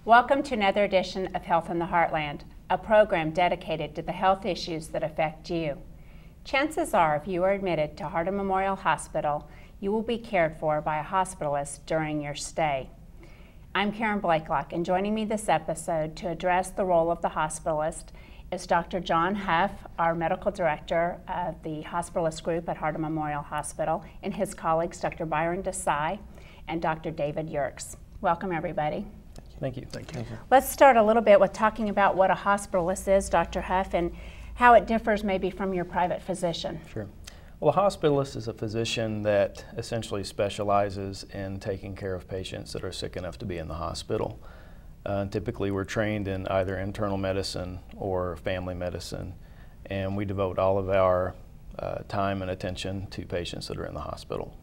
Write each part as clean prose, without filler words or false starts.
Welcome to another edition of Health in the Heartland, a program dedicated to the health issues that affect you. Chances are, if you are admitted to Hardin Memorial Hospital, you will be cared for by a hospitalist during your stay. I'm Karen Blakelock, and joining me this episode to address the role of the hospitalist is Dr. John Huff, our medical director of the hospitalist group at Hardin Memorial Hospital, and his colleagues, Dr. Byron Desai and Dr. David Yerkes. Welcome, everybody. Thank you. Thank you. Let's start a little bit with talking about what a hospitalist is, Dr. Huff, and how it differs maybe from your private physician. Sure. Well, a hospitalist is a physician that essentially specializes in taking care of patients that are sick enough to be in the hospital. Typically, we're trained in either internal medicine or family medicine, and we devote all of our time and attention to patients that are in the hospital.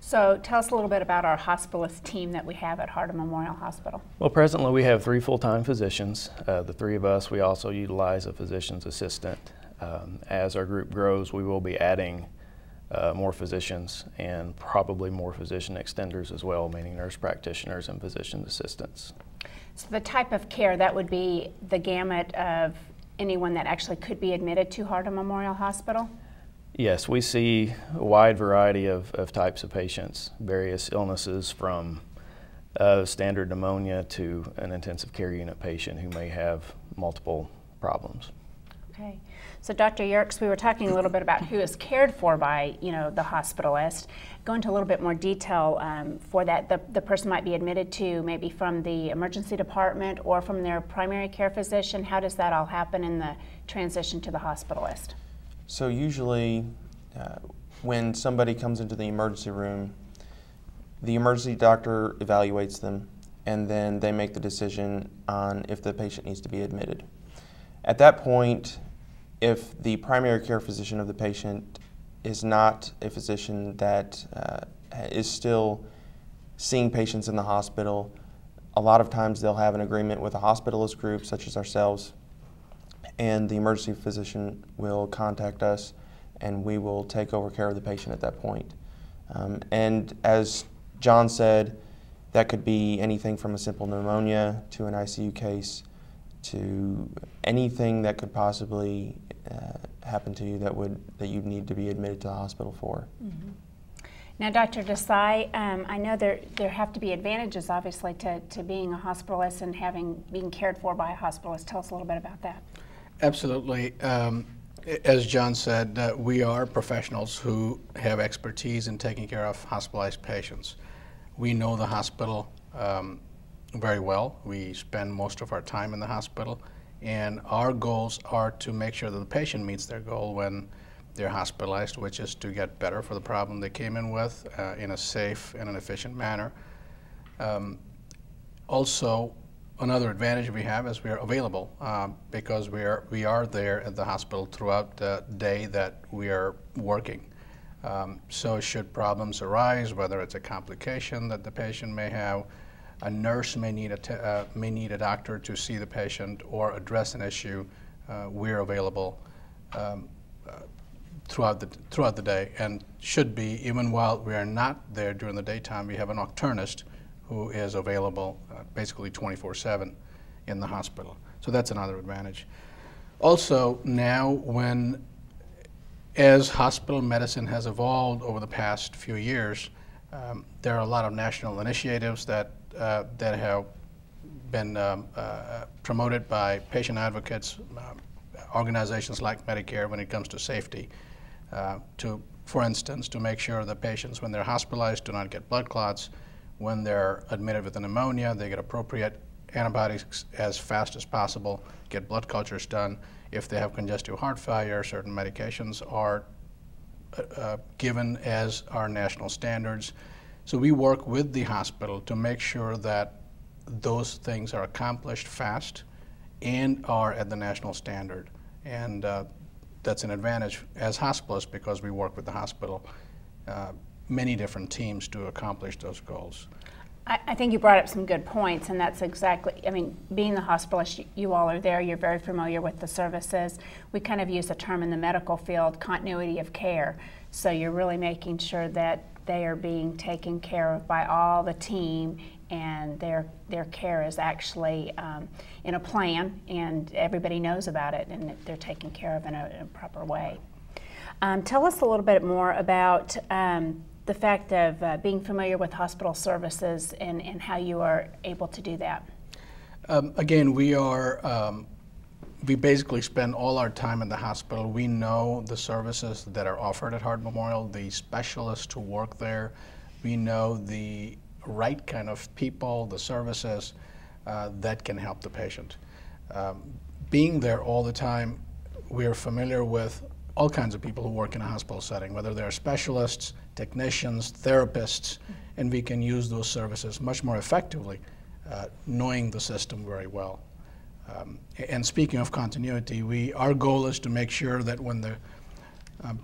So tell us a little bit about our hospitalist team that we have at Hardin Memorial Hospital. Well, presently we have 3 full-time physicians. The 3 of us, we also utilize a physician's assistant. As our group grows, we will be adding more physicians and probably more physician extenders as well, meaning nurse practitioners and physician assistants. So the type of care, that would be the gamut of anyone that actually could be admitted to Hardin Memorial Hospital? Yes, we see a wide variety of types of patients, various illnesses from standard pneumonia to an intensive care unit patient who may have multiple problems. Okay. So Dr. Yerkes, we were talking a little bit about who is cared for by, the hospitalist. Go into a little bit more detail for that. The person might be admitted to maybe from the emergency department or from their primary care physician. How does that all happen in the transition to the hospitalist? So usually when somebody comes into the emergency room, the emergency doctor evaluates them and then they make the decision on if the patient needs to be admitted. At that point, if the primary care physician of the patient is not a physician that is still seeing patients in the hospital, a lot of times they'll have an agreement with a hospitalist group such as ourselves, and the emergency physician will contact us and we will take over care of the patient at that point. And as John said, that could be anything from a simple pneumonia to an ICU case to anything that could possibly happen to you that you'd need to be admitted to the hospital for. Mm-hmm. Now, Dr. Desai, I know there have to be advantages, obviously, to being a hospitalist and being cared for by a hospitalist. Tell us a little bit about that. Absolutely. As John said, we are professionals who have expertise in taking care of hospitalized patients. We know the hospital very well. We spend most of our time in the hospital, and our goals are to make sure that the patient meets their goal when they're hospitalized, which is to get better for the problem they came in with in a safe and an efficient manner. Also, another advantage we have is we are available because we are there at the hospital throughout the day that we are working. So should problems arise, whether it's a complication that the patient may have, a nurse may need a doctor to see the patient or address an issue, we're available throughout the day, and should be, even while we are not there during the daytime. We have a nocturnist who is available basically 24/7 in the hospital. So that's another advantage. Also, now as hospital medicine has evolved over the past few years, there are a lot of national initiatives that have been promoted by patient advocates, organizations like Medicare when it comes to safety, for instance, to make sure that patients, when they're hospitalized, do not get blood clots. When they're admitted with a pneumonia, they get appropriate antibiotics as fast as possible, get blood cultures done. If they have congestive heart failure, certain medications are given as our national standards. So we work with the hospital to make sure that those things are accomplished fast and are at the national standard. And that's an advantage as hospitalists because we work with the hospital, many different teams to accomplish those goals. I think you brought up some good points, and that's exactly, being the hospitalist, you all are there, you're very familiar with the services. We kind of use a term in the medical field, continuity of care. So you're really making sure that they are being taken care of by all the team and their care is actually in a plan, and everybody knows about it, and they're taken care of in a proper way. Tell us a little bit more about the fact of being familiar with hospital services and how you are able to do that. Again, we basically spend all our time in the hospital. We know the services that are offered at Hardin Memorial, the specialists who work there. We know the right kind of people, the services that can help the patient. Being there all the time, we are familiar with all kinds of people who work in a hospital setting, whether they're specialists, technicians, therapists, and we can use those services much more effectively, knowing the system very well. And speaking of continuity, our goal is to make sure that when the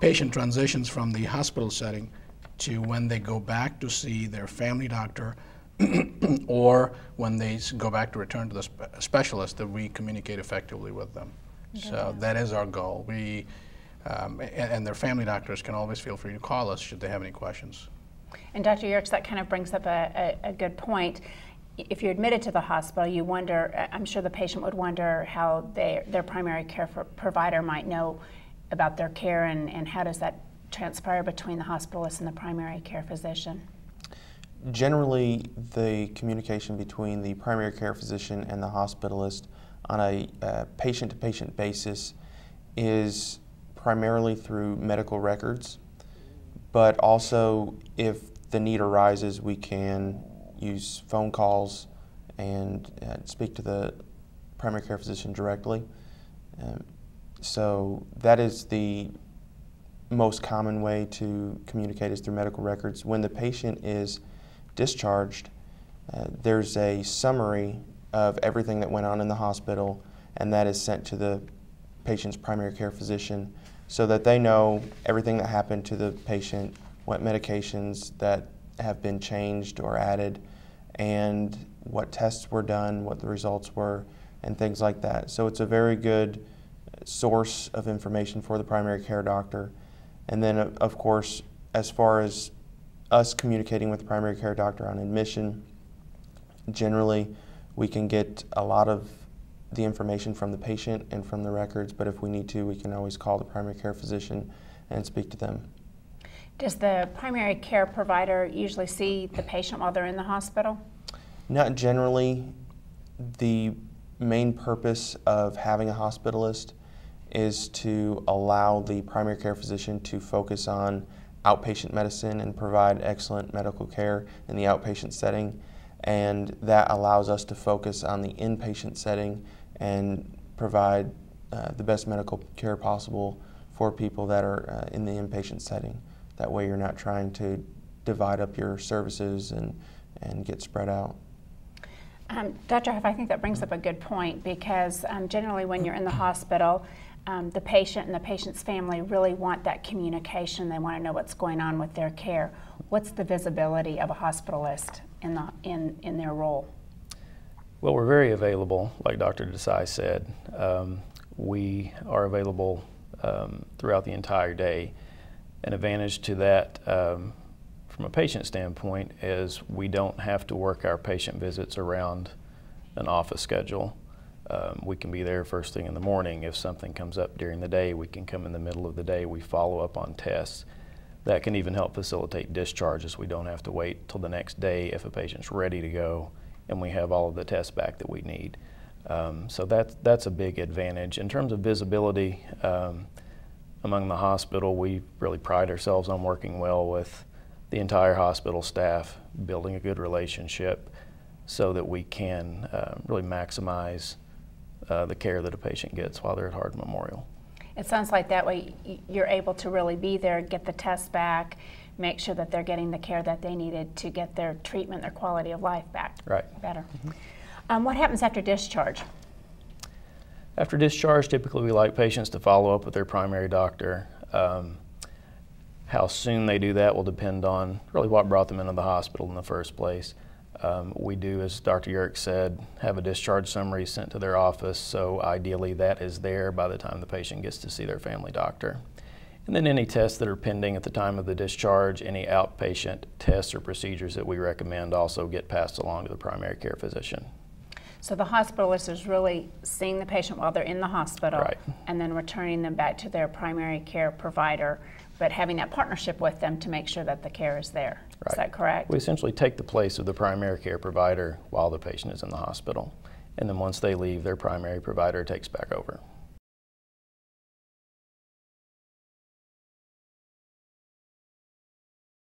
patient transitions from the hospital setting to when they go back to see their family doctor or when they go back to return to the specialist, that we communicate effectively with them. Okay. So that is our goal. And their family doctors can always feel free to call us should they have any questions. And Dr. Yerkes, that kind of brings up a good point. If you're admitted to the hospital, you wonder, I'm sure the patient would wonder how their primary care provider might know about their care, and how does that transpire between the hospitalist and the primary care physician? Generally, the communication between the primary care physician and the hospitalist on a patient-to-patient basis is primarily through medical records, but also if the need arises, we can use phone calls and speak to the primary care physician directly. So that is the most common way to communicate, is through medical records. When the patient is discharged, there's a summary of everything that went on in the hospital, and that is sent to the patient's primary care physician so that they know everything that happened to the patient, what medications that have been changed or added, and what tests were done, what the results were, and things like that. So it's a very good source of information for the primary care doctor. And then, of course, as far as us communicating with the primary care doctor on admission, generally we can get a lot of the information from the patient and from the records, but if we need to, we can always call the primary care physician and speak to them. Does the primary care provider usually see the patient while they're in the hospital? Not generally. The main purpose of having a hospitalist is to allow the primary care physician to focus on outpatient medicine and provide excellent medical care in the outpatient setting, and that allows us to focus on the inpatient setting and provide the best medical care possible for people that are in the inpatient setting. That way you're not trying to divide up your services and get spread out. Dr. Huff, I think that brings up a good point, because generally when you're in the hospital, the patient and the patient's family really want that communication. They want to know what's going on with their care. What's the visibility of a hospitalist in their role? Well, we're very available, like Dr. Desai said. We are available throughout the entire day. An advantage to that from a patient standpoint is we don't have to work our patient visits around an office schedule. We can be there first thing in the morning. If something comes up during the day, we can come in the middle of the day. We follow up on tests. That can even help facilitate discharges. We don't have to wait till the next day if a patient's ready to go and we have all of the tests back that we need. So that's a big advantage. In terms of visibility among the hospital, we really pride ourselves on working well with the entire hospital staff, building a good relationship so that we can really maximize the care that a patient gets while they're at Hardin Memorial. It sounds like that way you're able to really be there, get the tests back, make sure that they're getting the care that they needed to get their treatment, their quality of life back better. Mm-hmm. What happens after discharge? After discharge, typically we like patients to follow up with their primary doctor. How soon they do that will depend on really what brought them into the hospital in the first place. We do, as Dr. Yerkes said, have a discharge summary sent to their office, so ideally that is there by the time the patient gets to see their family doctor. And then any tests that are pending at the time of the discharge, any outpatient tests or procedures that we recommend also get passed along to the primary care physician. So the hospitalist is really seeing the patient while they're in the hospital, Right. and then returning them back to their primary care provider, but having that partnership with them to make sure that the care is there. Right. Is that correct? We essentially take the place of the primary care provider while the patient is in the hospital. And then once they leave, their primary provider takes back over.